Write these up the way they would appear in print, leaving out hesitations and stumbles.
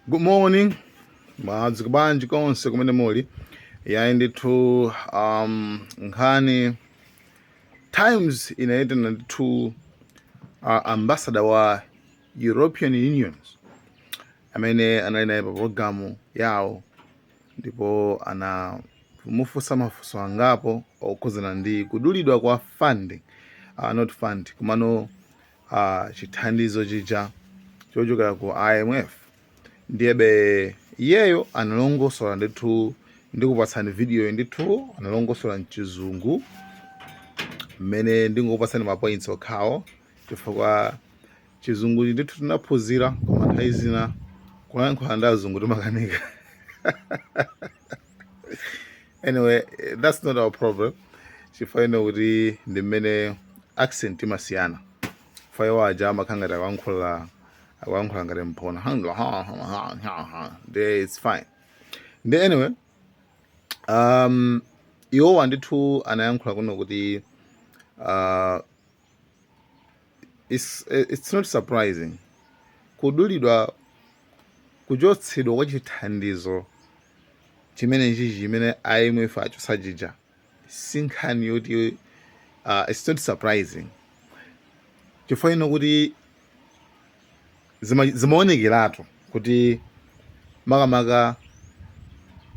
Good morning. Mazikubanji konse kumene muli. Yaindi to nkhani Times inaitana to ambassador wa European Union amene analina pa programu yawo ndipo ana mufusa mafuso angapo okhuzana ndi kudulidwa kwa funding not fund kumano chithandizo chija chochokera ku IMF ndiyebe iyeyo analongosola ndithu ndikupatsani video ndithu analongosola mchizungu mmene ndingokupatsani mapoints okhawo chifukwa chizungu ndithu tinaphunzira koma nthawi zina kulankhula ndi azungu timakanika. Anyway, that's not our problem. Chifukwa kuti ndi mmene accent imasiyana fayo waja amakhangati akuyankhula ngati mphona it's fine. Anyway, iwowa ndithu anayankhula kuno kuti it's not surprising kudulidwa kuchotsedwa kwa chithandizo chimene IMF achosajija sinkhani yoti it's not surprising chifukwa kuti zimaonekeratu kuti makamaka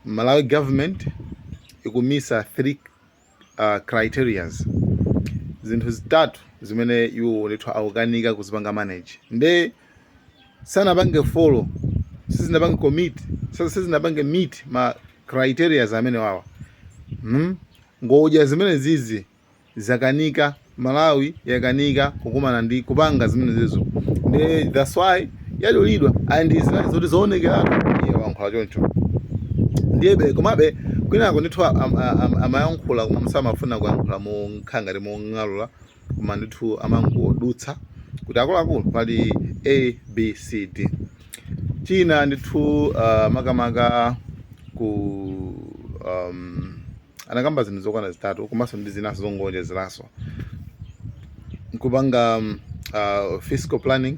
Malawi government ikumisa 3 criterias, zinthu zitatu zimene iwo ndithu akukanika kuzipanga manage nde sanapange follow sizinapange commit sizinapange meet ma criterias amene wawa ngoja zimene zizi zakanika Malawi yakanika kukumana ndi kupanga zimene zizo nde that's why yadulidwa and zoti zoonekerapo iye wankhula choncho ndiyebe komabe kwinako ndithu amayankhula koma musamafuna kuyankhula monkhanga mong'alura koma ndithu amangodutsa kuti akuluakulu pali ABCD china ndithu makamaka ku anakamba zinthu zokwana zitatu komanso ndi zinaso zongonjezeraso kupanga fiscal planning,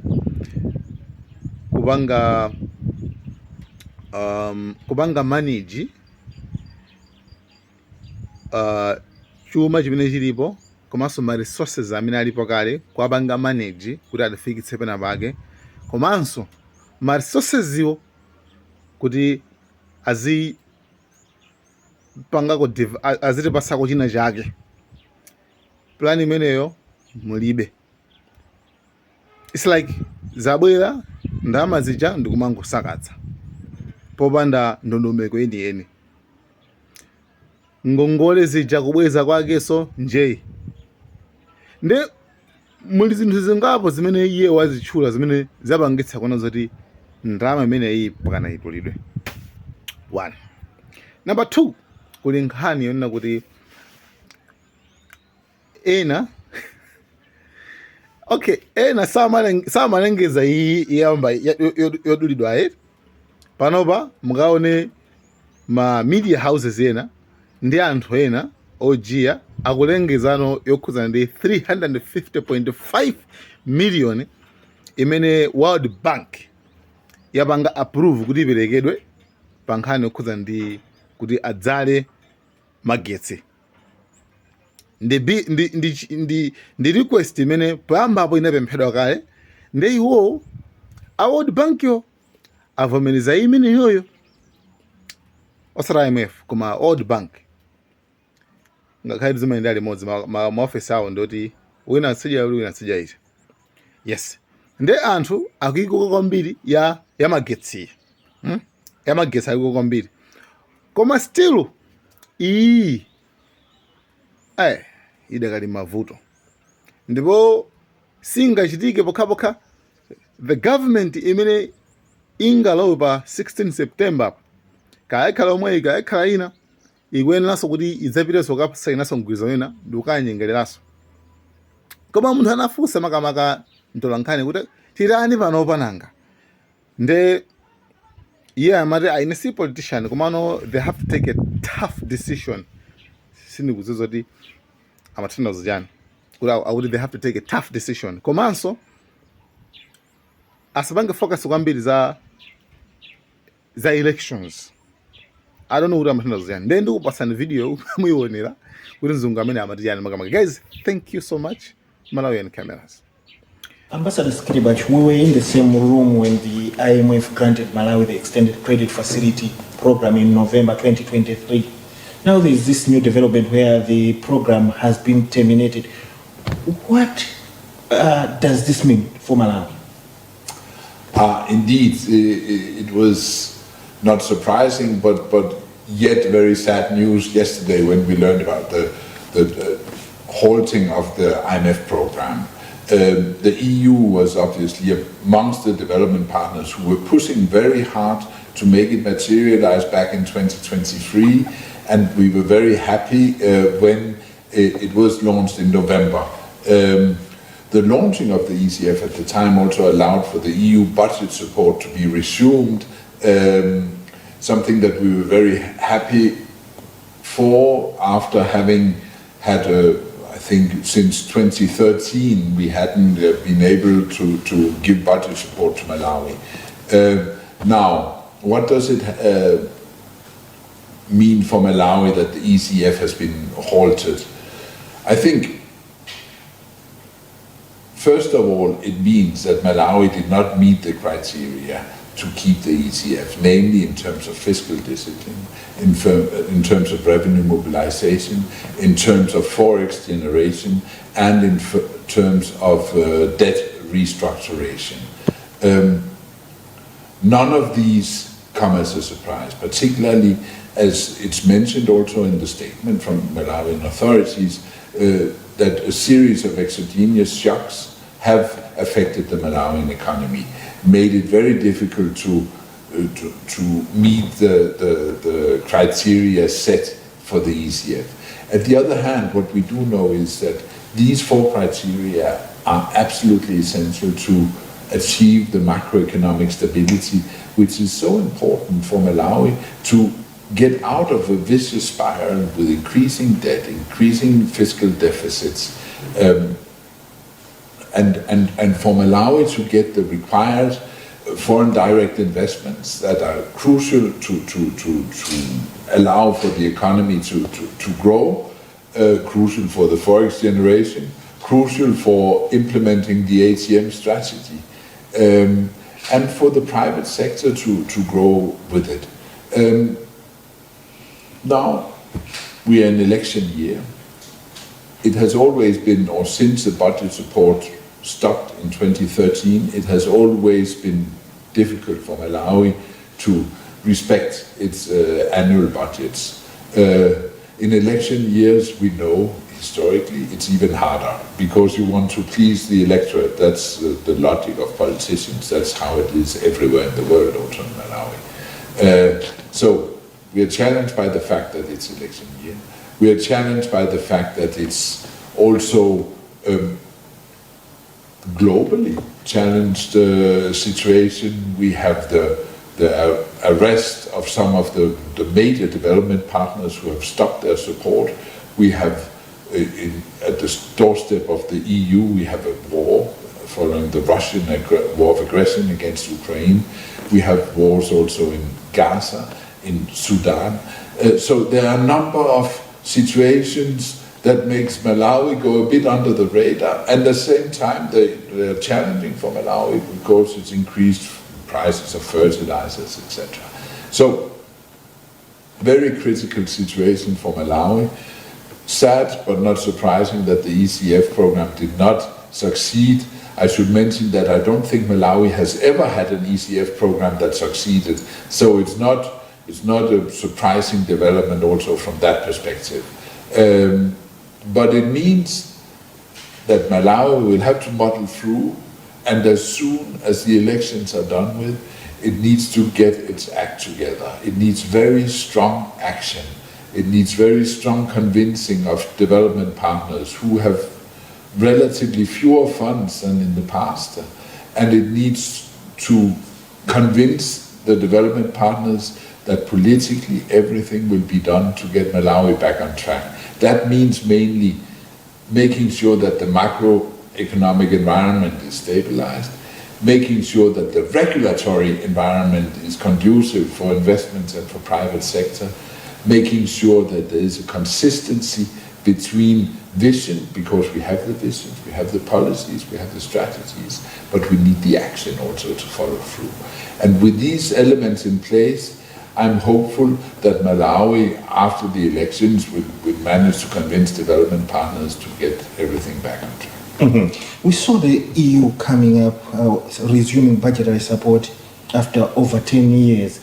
kupanga manage chuma chimene chilipo komanso ma resources amene alipo kale kuwapanga manage kuti atifikitse pena pake komanso ma resources iwo kuti azitipasako china chake. Plan imeneyo mulibe. It's like zabwera ndalama zija ndikumangosakatsa popanda ndondomeko yeniyeni. Ngongole zija kubweza kwakeso nje nde muli zinthu zingapo zimene iye wazitchula zimene zapangitsa kuona zoti ndalama imene iyi pakana itulidwe. 1. Number 2, kuli nkhani yonena kuti ena okay ena samalengeza iyi yamba yodulidwa panopa mukaone ma media houses ena ndi anthu ena ojiya akulengezano yokhuzana ndi 350.5 million imene World Bank yapanga approve kuti iperekedwe pa nkhani yokhuzana ndi kuti adzale magetsi. Ndi request imene payambapo inapemphedwa kale nde iwo a World Bank yo avomereza imene yoyo osati IMF koma World Bank ngakhale zimene ndi alimodzi maofesi awo ndoti wina asija wina asija ita. Yes, nde anthu akuyikuka kwambiri ya magetsi ya magetsi akuyikuka kwambiri koma still iyi idakali mavuto ndipo singachitike pokhapokha the government imene ingalowe pa 16 September kayakhala omwe kayakhala ina ikuyeneranso kuti idzapitenso kasainaso mgwirizano wina ndi kukanyengereraso. Koma munthu anafunsa makamaka mtolankhani kuti tirani panopa nanga nde iye amati ine si politician komano they have to take a tough decision. Sindikudziwa kuti amatanthauza chani kuti they have to take a tough decision komanso asapange focus kwambiri za za elections. I don't know what I'm saying. Then do pass the video muionera kuti Mzungu amene amatijani makamaka. Guys, thank you so much. Malawian cameras. Ambassador Skiribach, we were in the same room when the IMF granted Malawi the extended credit facility program in November 2023. Now there is this new development where the program has been terminated. What does this mean for Malawi? Indeed, it was not surprising, but yet very sad news yesterday when we learned about the halting of the IMF program. The EU was obviously amongst the development partners who were pushing very hard to make it materialize back in 2023, and we were very happy when it was launched in November. The launching of the ECF at the time also allowed for the EU budget support to be resumed, something that we were very happy for after having had, I think since 2013, we hadn't been able to give budget support to Malawi. Now, what does it mean for Malawi that the ECF has been halted? I think, first of all, it means that Malawi did not meet the criteria to keep the ECF, namely in terms of fiscal discipline, in terms of revenue mobilization, in terms of forex generation, and in terms of debt restructuration. None of these come as a surprise, particularly as it's mentioned also in the statement from Malawian authorities, that a series of exogenous shocks have affected the Malawian economy, made it very difficult to meet the criteria set for the ECF. At the other hand, what we do know is that these four criteria are absolutely essential to achieve the macroeconomic stability, which is so important for Malawi to get out of a vicious spiral with increasing debt, increasing fiscal deficits, and for Malawi to get the required foreign direct investments that are crucial to allow for the economy to grow, crucial for the forex generation, crucial for implementing the ATM strategy, and for the private sector to grow with it. Now, we are in election year. It has always been, or since the budget support stopped in 2013, it has always been difficult for Malawi to respect its annual budgets. In election years, we know historically it's even harder because you want to please the electorate. That's the logic of politicians. That's how it is everywhere in the world, also in Malawi. So we are challenged by the fact that it's election year. We are challenged by the fact that it's also globally challenged situation. We have the arrest of some of the major development partners who have stopped their support. We have, at the doorstep of the EU, we have a war following the Russian war of aggression against Ukraine. We have wars also in Gaza, in Sudan. So there are a number of situations that makes Malawi go a bit under the radar. And at the same time, they're challenging for Malawi because it's increased prices of fertilizers, etc. So, very critical situation for Malawi. Sad, but not surprising that the ECF program did not succeed. I should mention that I don't think Malawi has ever had an ECF program that succeeded. So it's not a surprising development also from that perspective. But it means that Malawi will have to muddle through, and as soon as the elections are done with, it needs to get its act together. It needs very strong action. It needs very strong convincing of development partners who have relatively fewer funds than in the past, and it needs to convince the development partners that politically everything will be done to get Malawi back on track. That means mainly making sure that the macroeconomic environment is stabilized, making sure that the regulatory environment is conducive for investments and for private sector, making sure that there is a consistency between vision, because we have the visions, we have the policies, we have the strategies, but we need the action also to follow through. And with these elements in place, I'm hopeful that Malawi, after the elections, will manage to convince development partners to get everything back on track. We saw the EU coming up, resuming budgetary support after over 10 years,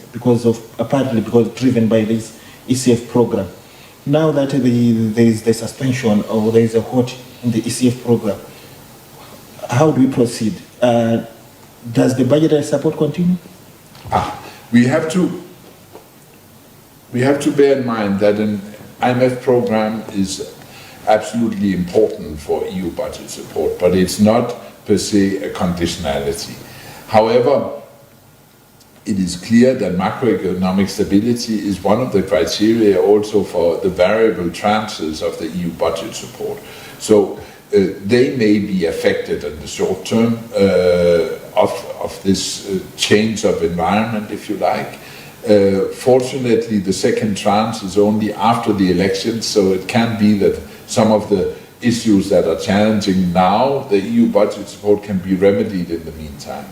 partly because driven by this ECF program. Now that there is the suspension or there is a halt in the ECF program, how do we proceed? Does the budgetary support continue? We have to bear in mind that an IMF program is absolutely important for EU budget support, but it's not per se a conditionality. However, it is clear that macroeconomic stability is one of the criteria also for the variable tranches of the EU budget support. So they may be affected in the short term of this change of environment, if you like. Fortunately, the second tranche is only after the elections, so it can be that some of the issues that are challenging now, the EU budget support can be remedied in the meantime.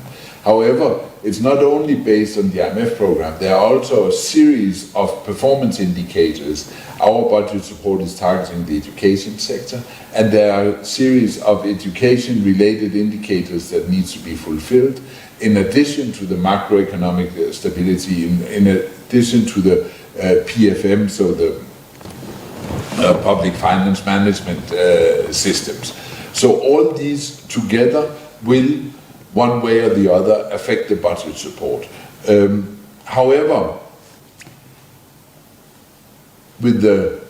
However, it's not only based on the IMF program, there are also a series of performance indicators. Our budget support is targeting the education sector, and there are a series of education-related indicators that needs to be fulfilled, in addition to the macroeconomic stability, in addition to the PFM, so the public finance management systems. So all these together will, one way or the other, affect the budget support. However, with the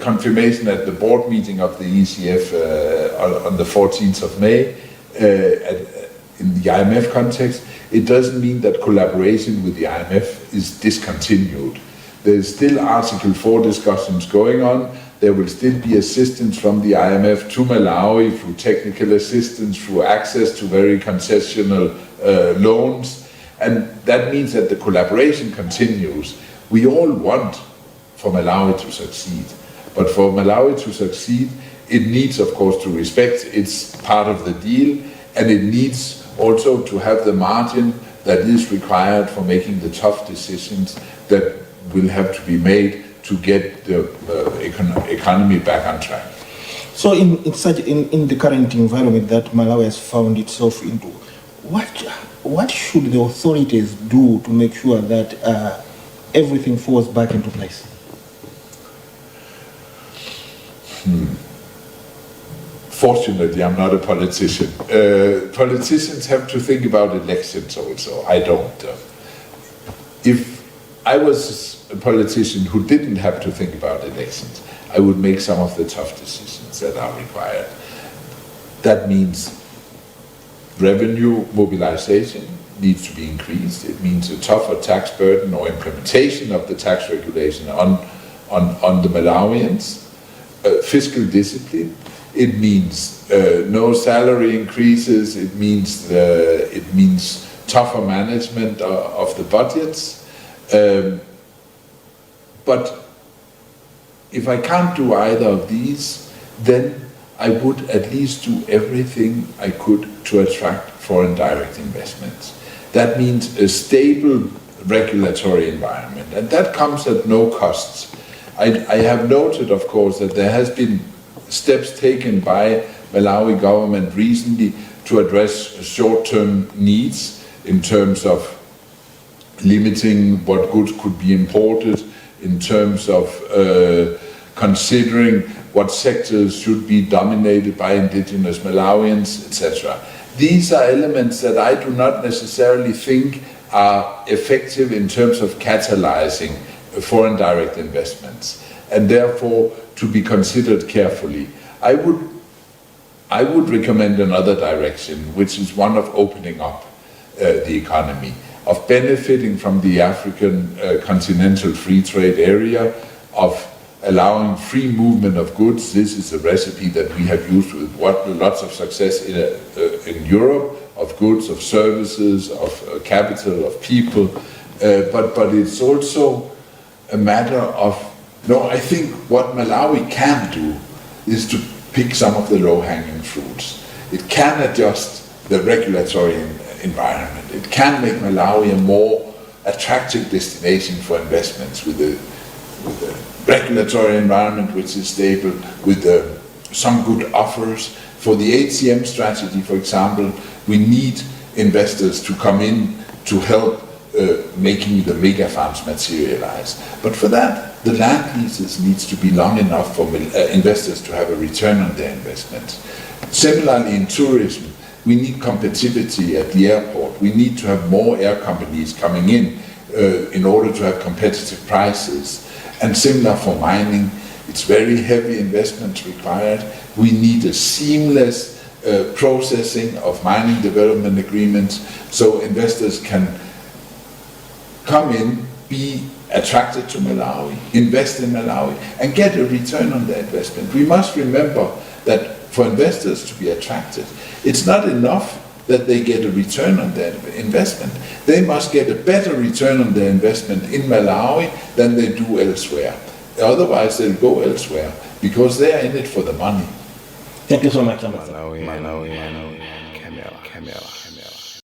confirmation at the board meeting of the ECF on the 14th of May, in the IMF context, it doesn't mean that collaboration with the IMF is discontinued. There's still Article 4 discussions going on. There will still be assistance from the IMF to Malawi through technical assistance, through access to very concessional loans. And that means that the collaboration continues. We all want for Malawi to succeed. But for Malawi to succeed, it needs, of course, to respect its part of the deal, and it needs also to have the margin that is required for making the tough decisions that will have to be made to get the economy back on track. So in the current environment that Malawi has found itself into, what should the authorities do to make sure that everything falls back into place? Fortunately, I'm not a politician. Politicians have to think about elections also. I don't. If I was a politician who didn't have to think about elections, I would make some of the tough decisions that are required. That means revenue mobilization needs to be increased. It means a tougher tax burden or implementation of the tax regulation on the Malawians. Fiscal discipline. It means no salary increases. It means tougher management of the budgets. But if I can't do either of these, then I would at least do everything I could to attract foreign direct investments. That means a stable regulatory environment, and that comes at no costs. I have noted, of course, that there has been steps taken by Malawi government recently to address short-term needs in terms of limiting what goods could be imported, in terms of considering what sectors should be dominated by indigenous Malawians, etc. These are elements that I do not necessarily think are effective in terms of catalyzing foreign direct investments, and therefore to be considered carefully. I would recommend another direction, which is one of opening up the economy, of benefiting from the African continental free trade area, of allowing free movement of goods. This is a recipe that we have used with lots of success in Europe, of goods, of services, of capital, of people. But it's also a matter of, I think what Malawi can do is to pick some of the low-hanging fruits. It can adjust the regulatory environment. It can make Malawi a more attractive destination for investments with a regulatory environment which is stable, with some good offers. For the HCM strategy, for example, we need investors to come in to help making the mega farms materialize. But for that, the land leases needs to be long enough for investors to have a return on their investments. Similarly, in tourism, we need competitivity at the airport. We need to have more air companies coming in order to have competitive prices. And similar for mining, it's very heavy investments required. We need a seamless processing of mining development agreements so investors can come in, be attracted to Malawi, invest in Malawi, and get a return on their investment. We must remember that for investors to be attracted, it's not enough that they get a return on their investment. They must get a better return on their investment in Malawi than they do elsewhere. Otherwise, they'll go elsewhere because they are in it for the money. Thank you so much, Malawi, camera.